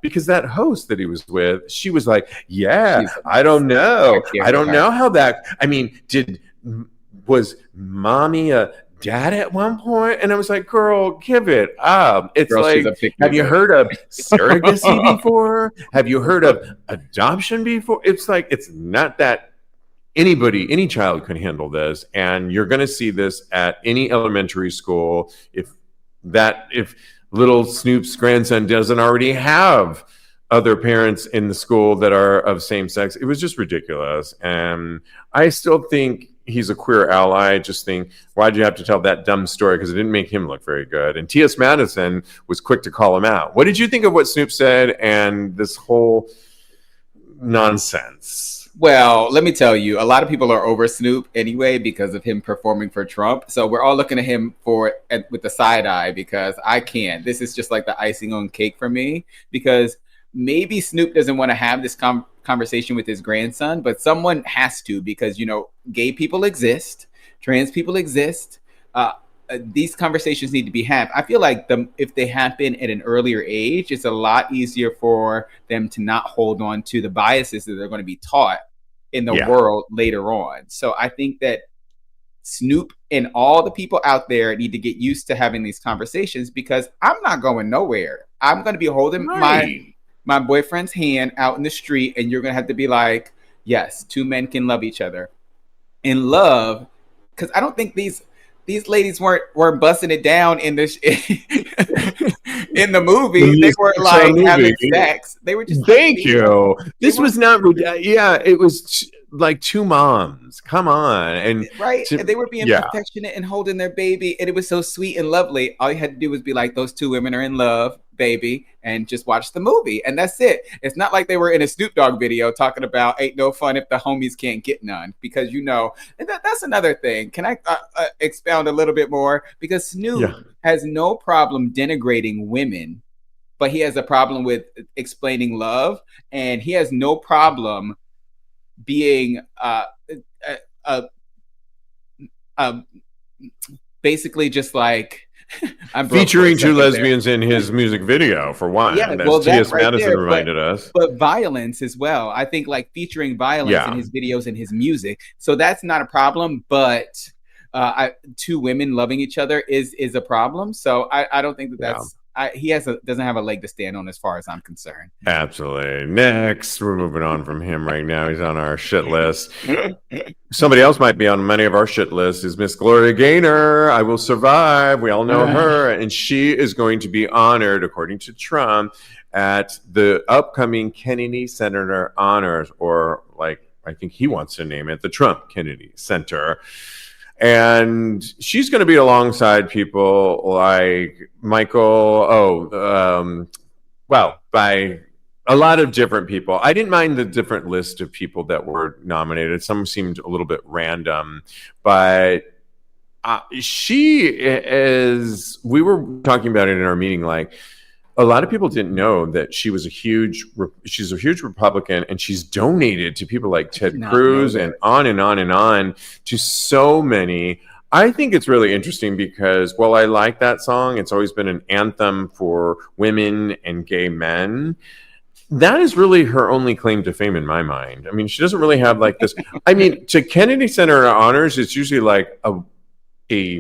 because that host that he was with, she was like, "Yeah, I don't know, I don't know how that. I mean, was mommy a dad at one point?" And I was like, girl, give it up. It's like, have you heard of surrogacy before? Have you heard of adoption before? It's like, it's not that any child can handle this. And you're going to see this at any elementary school. If little Snoop's grandson doesn't already have other parents in the school that are of same sex, it was just ridiculous. And I still think he's a queer ally. I just think, why'd you have to tell that dumb story? Because it didn't make him look very good. And TS Madison was quick to call him out. What did you think of what Snoop said and this whole nonsense? Well, let me tell you, a lot of people are over Snoop anyway because of him performing for Trump. So we're all looking at him with the side eye because I can't. This is just like the icing on cake for me, because maybe Snoop doesn't want to have this conversation with his grandson, but someone has to, because, gay people exist, trans people exist. These conversations need to be had. I feel like if they happen at an earlier age, it's a lot easier for them to not hold on to the biases that they're going to be taught in the world later on. So I think that Snoop and all the people out there need to get used to having these conversations, because I'm not going nowhere. I'm going to be holding my boyfriend's hand out in the street, and you're going to have to be like, yes, two men can love each other. In love, because I don't think these ladies weren't busting it down in the in the movie. They weren't like having sex. They were just. Thank you. This was not. It was like two moms. Come on, and and they were being affectionate and holding their baby, and it was so sweet and lovely. All you had to do was be like, those two women are in love, baby, and just watch the movie, and that's it. It's not like they were in a Snoop Dogg video talking about ain't no fun if the homies can't get none, because and that's another thing. Can I expound a little bit more? Because Snoop has no problem denigrating women, but he has a problem with explaining love, and he has no problem being basically just like featuring two lesbians in his music video, for one. Yeah, as T.S. Madison reminded us. But violence as well. I think like featuring violence in his videos and his music. So that's not a problem, but two women loving each other is a problem. So I don't think that's he doesn't have a leg to stand on as far as I'm concerned. Absolutely. Next, we're moving on from him right now. He's on our shit list. Somebody else might be on many of our shit lists is Miss Gloria Gaynor. I Will Survive. We all know her. And she is going to be honored, according to Trump, at the upcoming Kennedy Center Honors, or like I think he wants to name it, the Trump Kennedy Center. And she's going to be alongside people like Michael, by a lot of different people. I didn't mind the different list of people that were nominated. Some seemed a little bit random, but she is, we were talking about it in our meeting, like a lot of people didn't know that she's a huge Republican, and she's donated to people like Ted Cruz and on and on and on to so many. I think it's really interesting because while I like that song, it's always been an anthem for women and gay men. That is really her only claim to fame in my mind. I mean, she doesn't really have like this. I mean, to Kennedy Center Honors, it's usually like a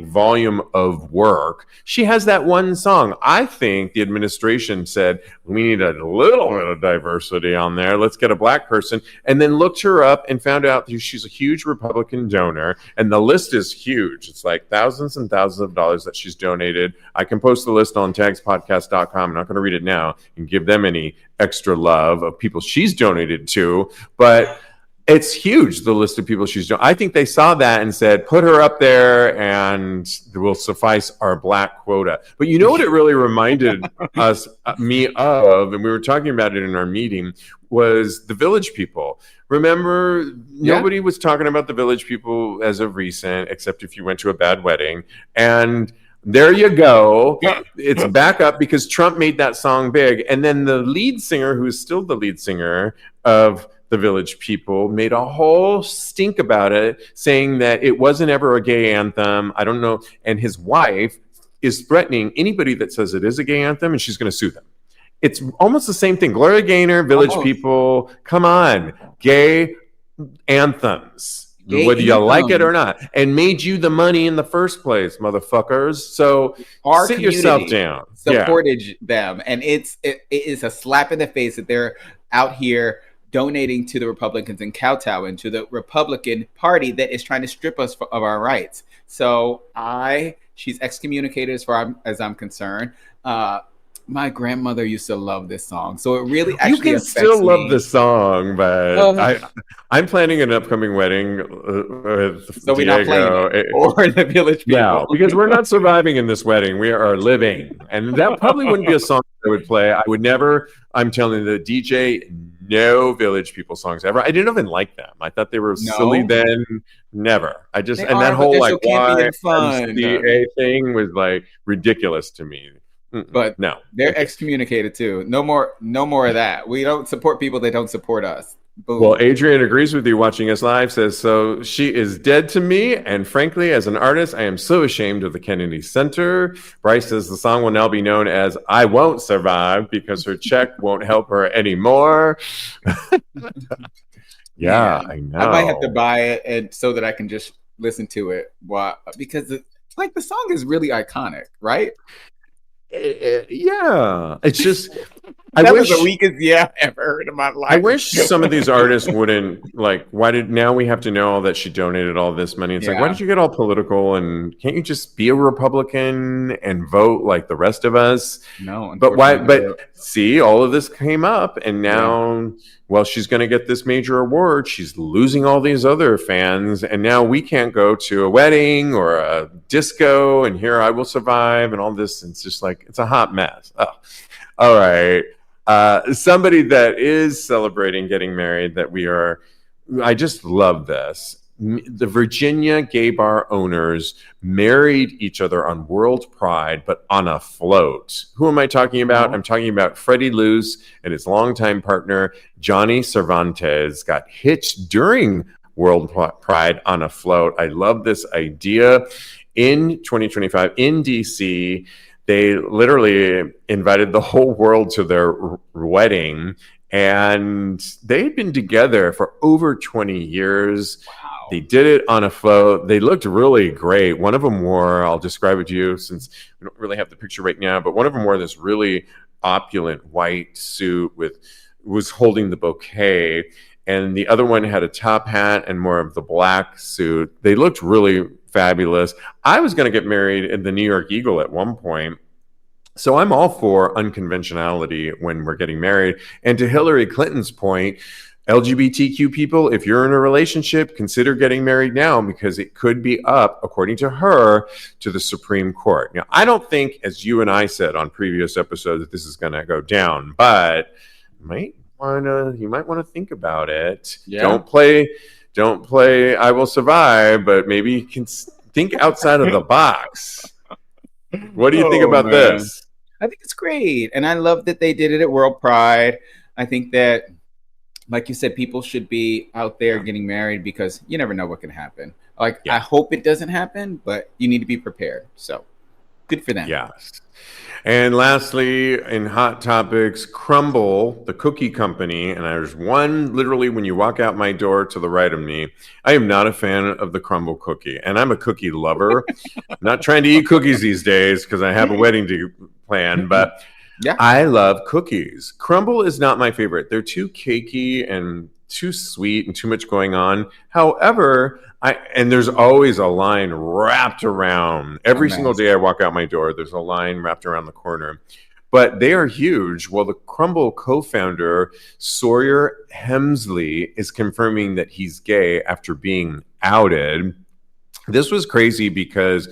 volume of work. She has that one song. I think the administration said, we need a little bit of diversity on there. Let's get a black person. And then looked her up and found out that she's a huge Republican donor. And the list is huge. It's like thousands and thousands of dollars that she's donated. I can post the list on tagspodcast.com. I'm not going to read it now and give them any extra love of people she's donated to. But it's huge, the list of people she's doing. I think they saw that and said, put her up there and we'll suffice our black quota. But you know what it really reminded me of, and we were talking about it in our meeting, was the Village People. Remember, nobody was talking about the Village People as of recent, except if you went to a bad wedding. And there you go. It's back up because Trump made that song big. And then the lead singer, who's still the lead singer of the Village People, made a whole stink about it, saying that it wasn't ever a gay anthem. I don't know. And his wife is threatening anybody that says it is a gay anthem, and she's going to sue them. It's almost the same thing. Gloria Gaynor, Village People, come on. Gay anthems, whether you like it or not, and made you the money in the first place, motherfuckers. So sit yourself down. Supported them. And it is a slap in the face that they're out here donating to the Republicans and kowtowing to the Republican Party that is trying to strip us of our rights. So she's excommunicated as far as I'm concerned. My grandmother used to love this song, so it really actually you can still love the song, but I'm planning an upcoming wedding with so we're not playing it, or the Village People. Yeah, because we're not surviving in this wedding. We are living, and that probably wouldn't be a song I would play. I would never. I'm telling the DJ, no Village People songs ever. I didn't even like them. I thought they were silly then. Never. That whole like YMCA thing was like ridiculous to me. But no, they're excommunicated too. No more of that. We don't support people that don't support us. Boom. Well, Adrian agrees with you watching us live, says, so she is dead to me. And frankly, as an artist, I am so ashamed of the Kennedy Center. Bryce says the song will now be known as I Won't Survive because her check won't help her anymore. Yeah, I know. I might have to buy it and so that I can just listen to it. Why? Because the song is really iconic, right? Yeah, it's just that was the weakest I've ever heard in my life. I wish some of these artists wouldn't now we have to know that she donated all this money. It's like, why did you get all political, and can't you just be a Republican and vote like the rest of us? No, but why? But see, all of this came up, and now she's going to get this major award. She's losing all these other fans, and now we can't go to a wedding or a disco and hear I Will Survive and all this. It's just like, it's a hot mess. Oh. All right. Somebody that is celebrating getting married I just love this. The Virginia gay bar owners married each other on World Pride, but on a float. Who am I talking about? I'm talking about Freddie Lutz and his longtime partner, Johnny Cervantes, got hitched during World Pride on a float. I love this idea. In 2025 in DC, they literally invited the whole world to their wedding, and they'd been together for over 20 years. Wow. They did it on a float. They looked really great. One of them I'll describe it to you since we don't really have the picture right now, but one of them wore this really opulent white suit was holding the bouquet, and the other one had a top hat and more of the black suit. They looked really fabulous. I was going to get married in the New York Eagle at one point. So I'm all for unconventionality when we're getting married. And to Hillary Clinton's point, LGBTQ people, if you're in a relationship, consider getting married now because it could be up, according to her, to the Supreme Court. Now, I don't think, as you and I said on previous episodes, that this is going to go down, but you might want to think about it. Yeah. Don't play I Will Survive, but maybe Think outside of the box. What do you think about this? I think it's great. And I love that they did it at World Pride. I think that, like you said, people should be out there getting married because you never know what can happen. Like, I hope it doesn't happen, but you need to be prepared. So good for them. Yes. And lastly, in Hot Topics, Crumble, the cookie company, and there's one literally when you walk out my door to the right of me. I am not a fan of the Crumble cookie, and I'm a cookie lover. I'm not trying to eat cookies these days because I have a wedding to plan, but I love cookies. Crumble is not my favorite. They're too cakey and too sweet and too much going on. However, and there's always a line wrapped around every single day I walk out my door. There's a line wrapped around the corner, but they are huge. Well, the Crumble co-founder Sawyer Hemsley is confirming that he's gay after being outed. This was crazy because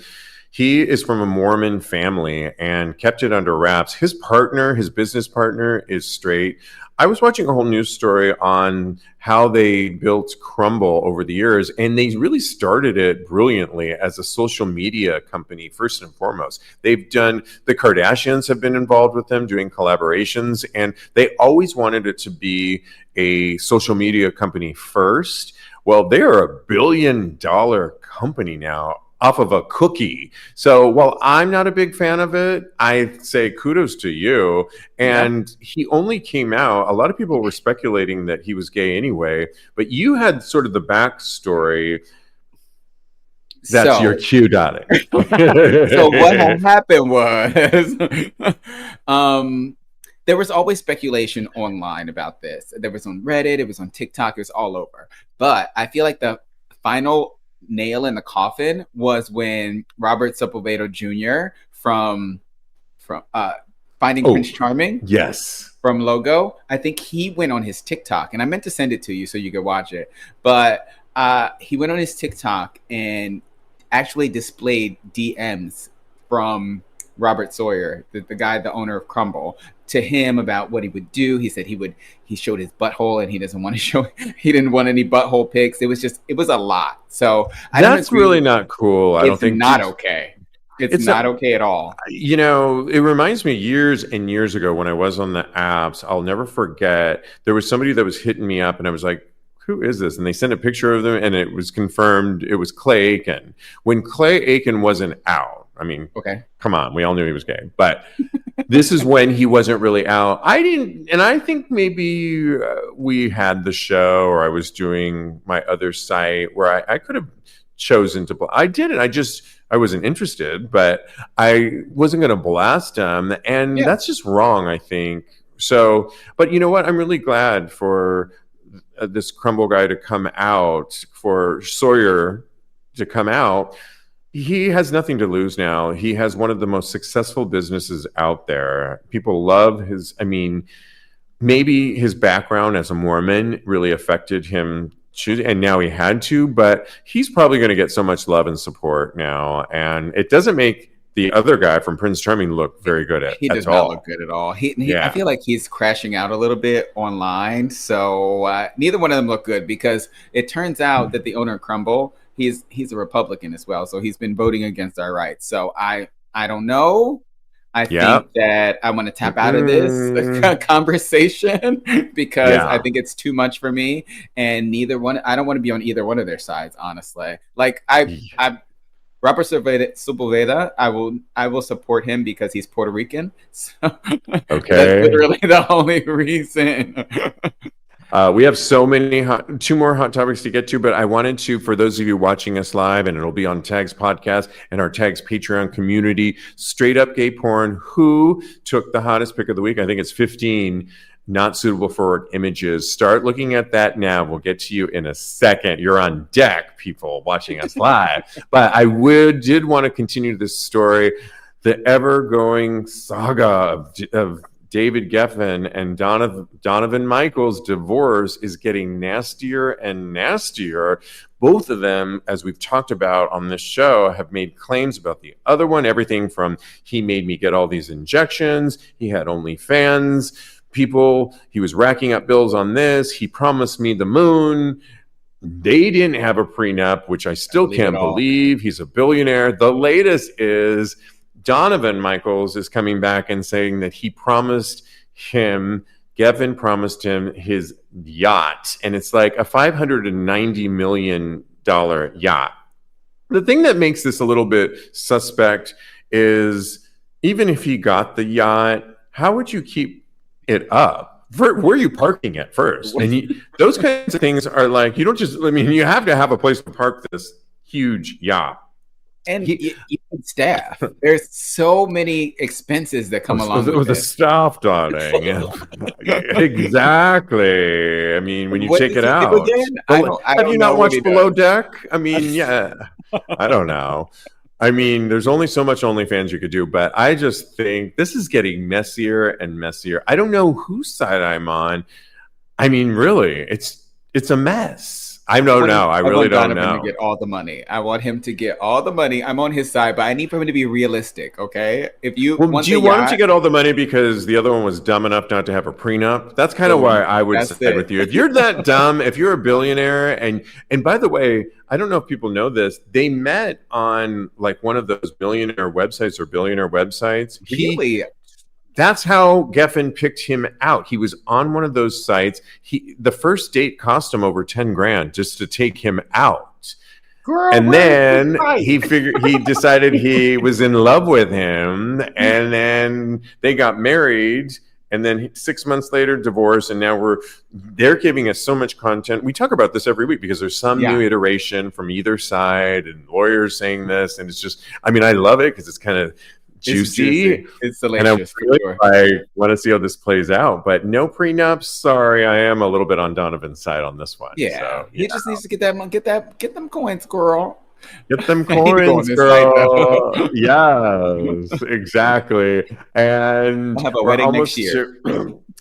he is from a Mormon family and kept it under wraps. His partner, his business partner, is straight. I was watching a whole news story on how they built Crumble over the years, and they really started it brilliantly as a social media company, first and foremost. The Kardashians have been involved with them doing collaborations, and they always wanted it to be a social media company first. Well, they're a $1 billion company now off of a cookie. So while I'm not a big fan of it, I say kudos to you. And he only came out, a lot of people were speculating that he was gay anyway, but you had sort of the backstory. That's your cue, darling. So what had happened was there was always speculation online about this. There was on Reddit, it was on TikTok, it was all over. But I feel like the final nail in the coffin was when Robert Sepulveda Jr. from Finding Prince Charming, from Logo, I think he went on his TikTok, and I meant to send it to you so you could watch it, but he went on his TikTok and actually displayed DMs from Robert Sawyer, the guy, the owner of Crumble, to him about what he would do. He said he showed his butthole and he didn't want any butthole pics. It was a lot. So that's really not cool. I don't think not okay. It's not okay at all. You know, it reminds me years and years ago when I was on the apps, I'll never forget, there was somebody that was hitting me up and I was like, who is this? And they sent a picture of them and it was confirmed it was Clay Aiken. When Clay Aiken wasn't out, I mean, come on, we all knew he was gay, but this is when he wasn't really out. I think maybe we had the show or I was doing my other site where I could have chosen to, I didn't, I wasn't interested, but I wasn't going to blast him. And that's just wrong, I think. So, but you know what? I'm really glad for this Crumble guy to come out, for Sawyer to come out. He has nothing to lose now. He has one of the most successful businesses out there. People love maybe his background as a Mormon really affected him, and now he had to, but he's probably going to get so much love and support now. And it doesn't make the other guy from Prince Charming look very good at all. He does not look good at all. I feel like he's crashing out a little bit online. So neither one of them look good because it turns out that the owner of Crumble, he's a Republican as well. So he's been voting against our rights. So I don't know. I think that I want to tap out of this conversation because I think it's too much for me. And I don't want to be on either one of their sides, honestly. Like Robert Sepulveda, I will support him because he's Puerto Rican. So that's literally the only reason. We have so many two more hot topics to get to, but I wanted to, for those of you watching us live, and it'll be on Tags Podcast and our Tags Patreon community, Straight Up Gay Porn, who took the hottest pick of the week. I think it's 15 not suitable for work images. Start looking at that now. We'll get to you in a second. You're on deck, people watching us live. But I did want to continue this story, the ever-going saga of David Geffen and Donovan Michaels' divorce is getting nastier and nastier. Both of them, as we've talked about on this show, have made claims about the other one. Everything from he made me get all these injections, he had OnlyFans people, he was racking up bills on this, he promised me the moon. They didn't have a prenup, which I still can't believe. He's a billionaire. The latest is Donovan Michaels is coming back and saying that Gavin promised him his yacht, and it's like a $590 million yacht. The thing that makes this a little bit suspect is even if he got the yacht, how would you keep it up? Where are you parking it first? And those kinds of things are like, you don't just, I mean, you have to have a place to park this huge yacht. And even staff. There's so many expenses that come along with the staff, darling. Exactly. I mean, when you check it out. Have you not watched Below Deck? I mean, yeah. I don't know. I mean, there's only so much OnlyFans you could do, but I just think this is getting messier and messier. I don't know whose side I'm on. I mean, really, it's a mess. I don't know. I really don't know. To get all the money. I want him to get all the money. I'm on his side, but I need for him to be realistic. Okay, if you do you want him to get all the money because the other one was dumb enough not to have a prenup? That's kind of why I would side with you. If you're that dumb, if you're a billionaire, and by the way, I don't know if people know this. They met on like one of those billionaire websites. Really? That's how Geffen picked him out. He was on one of those sites. The first date cost him over $10,000 just to take him out. Girl, and then he decided he was in love with him, and then they got married, and then 6 months later divorced, and now they're giving us so much content. We talk about this every week because there's some new iteration from either side, and lawyers saying this, and it's just, I mean, I love it because it's kind of juicy. It's salacious. I want to see how this plays out, but no prenups. Sorry, I am a little bit on Donovan's side on this one. Yeah, so, he just needs to get them coins, girl. Get them coins, girl. Yes, exactly. And I'll have a wedding next year.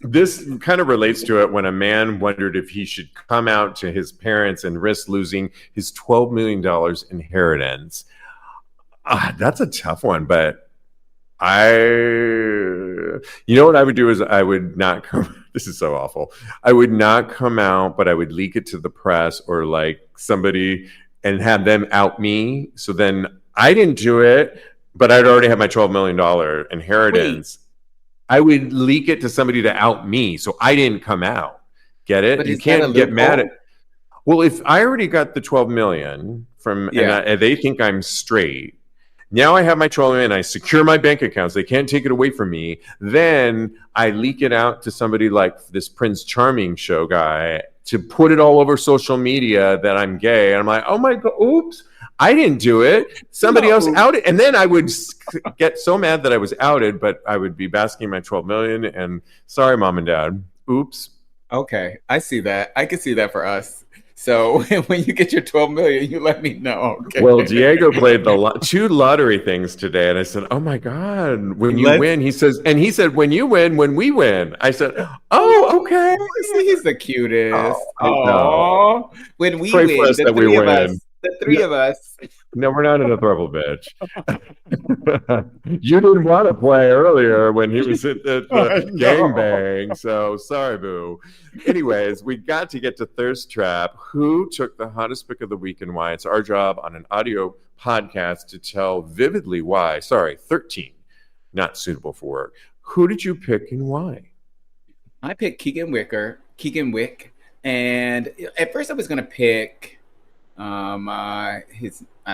This kind of relates to it when a man wondered if he should come out to his parents and risk losing his $12 million inheritance. That's a tough one, but you know what I would do is I would not come. This is so awful. I would not come out, but I would leak it to the press or like somebody and have them out me. So then I didn't do it, but I'd already had my $12 million inheritance. Wait. I would leak it to somebody to out me. So I didn't come out. Get it? But you can't get mad at. Well, if I already got the 12 million from, and they think I'm straight. Now I have my 12 million, I secure my bank accounts. They can't take it away from me. Then I leak it out to somebody like this Prince Charming show guy to put it all over social media that I'm gay. And I'm like, oh my God, oops, I didn't do it. Somebody else outed. And then I would get so mad that I was outed, but I would be basking my 12 million and sorry, mom and dad. Oops. Okay. I see that. I can see that for us. So when you get your 12 million, you let me know. Okay? Well, Diego played two lottery things today, and I said, "Oh my God, when you win," he said, "When you win, when we win." I said, "Oh, okay." He's the cutest. Oh, when we win, the three of us. No, we're not in a throuple, bitch. You didn't want to play earlier when he was at the gangbang, so sorry, boo. Anyways, we got to get to Thirst Trap. Who took the hottest pick of the week and why? It's our job on an audio podcast to tell vividly why. Sorry, 13, not suitable for work. Who did you pick and why? I picked Keegan Wick, and at first I was going to pick I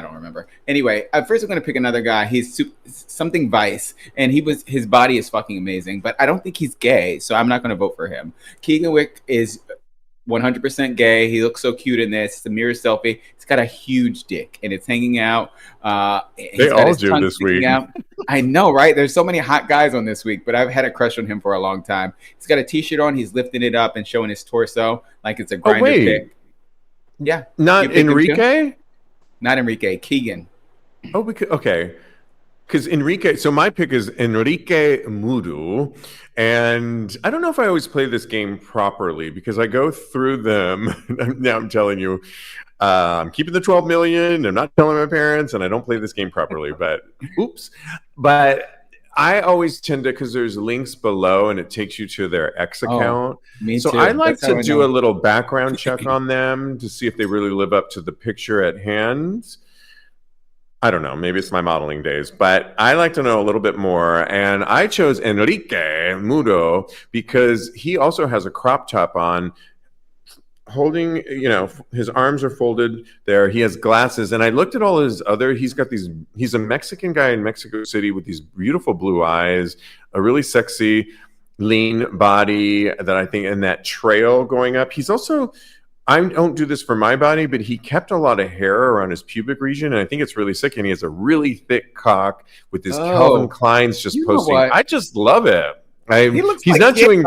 don't remember. Anyway, at first I'm going to pick another guy. He's something Vice, and his body is fucking amazing, but I don't think he's gay, so I'm not going to vote for him. Keegan Wick is 100% gay. He looks so cute in this. It's a mirror selfie. He's got a huge dick, and it's hanging out. They all do this week. Out. I know, right? There's so many hot guys on this week, but I've had a crush on him for a long time. He's got a t-shirt on. He's lifting it up and showing his torso like it's a grinder pick. Yeah. Not Enrique? Not Enrique. Keegan. Oh, okay. Because Enrique, so my pick is Enrique Mudu. And I don't know if I always play this game properly because I go through them. Now I'm telling you, I'm keeping the 12 million. I'm not telling my parents, and I don't play this game properly. But oops. But I always tend to, because there's links below and it takes you to their X account. Me so too. I like That's how to I do know. a little background check on them to see if they really live up to the picture at hand. I don't know. Maybe it's my modeling days, but I like to know a little bit more. And I chose Enrique Mudo because he also has a crop top on, holding, his arms are folded there. He has glasses. And I looked at all his he's a Mexican guy in Mexico City with these beautiful blue eyes, a really sexy, lean body that I think, and that trail going up. He's also, I don't do this for my body, but he kept a lot of hair around his pubic region, and I think it's really sick. And he has a really thick cock with his Calvin Klein's just posting. I just love it. He's not doing.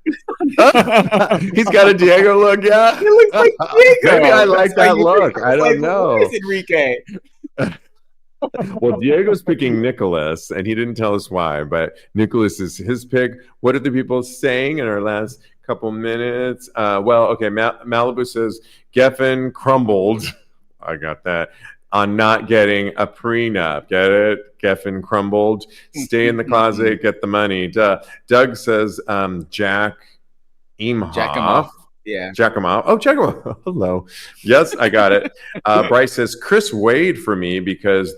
He's got a Diego look. Yeah, He looks like Diego. Maybe I like that look. I don't know. Where's Enrique? Well, Diego's picking Nicholas, and he didn't tell us why, but Nicholas is his pick. What are the people saying in our last couple minutes? Malibu says Geffen crumbled. I got that. On not getting a prenup. Get it? Geffen crumbled. Stay in the closet, get the money. Duh. Doug says Jack Imhoff. Yeah. Jack him out. Oh, check him out. Hello. Yes, I got it. Bryce says Chris Wade for me because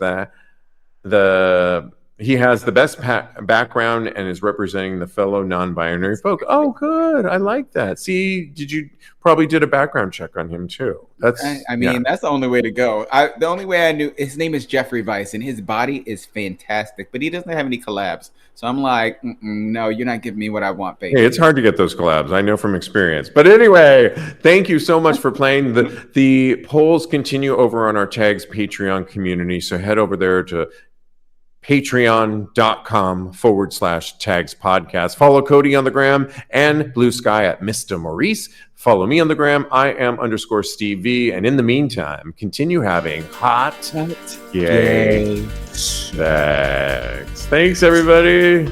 he has the best background and is representing the fellow non-binary folk. Oh, good. I like that. See, you probably did a background check on him too? That's the only way to go. The only way I knew, his name is Jeffrey Weiss, and his body is fantastic, but he doesn't have any collabs. So I'm like, no, you're not giving me what I want, baby. Hey, it's hard to get those collabs. I know from experience. But anyway, thank you so much for playing. The polls continue over on our Tags Patreon community. So head over there to patreon.com/tags podcast. Follow Cody on the gram and Blue Sky at Mr. Maurice. Follow me on the gram. I am _Steve V. And in the meantime, continue having hot gay sex. Thanks, everybody.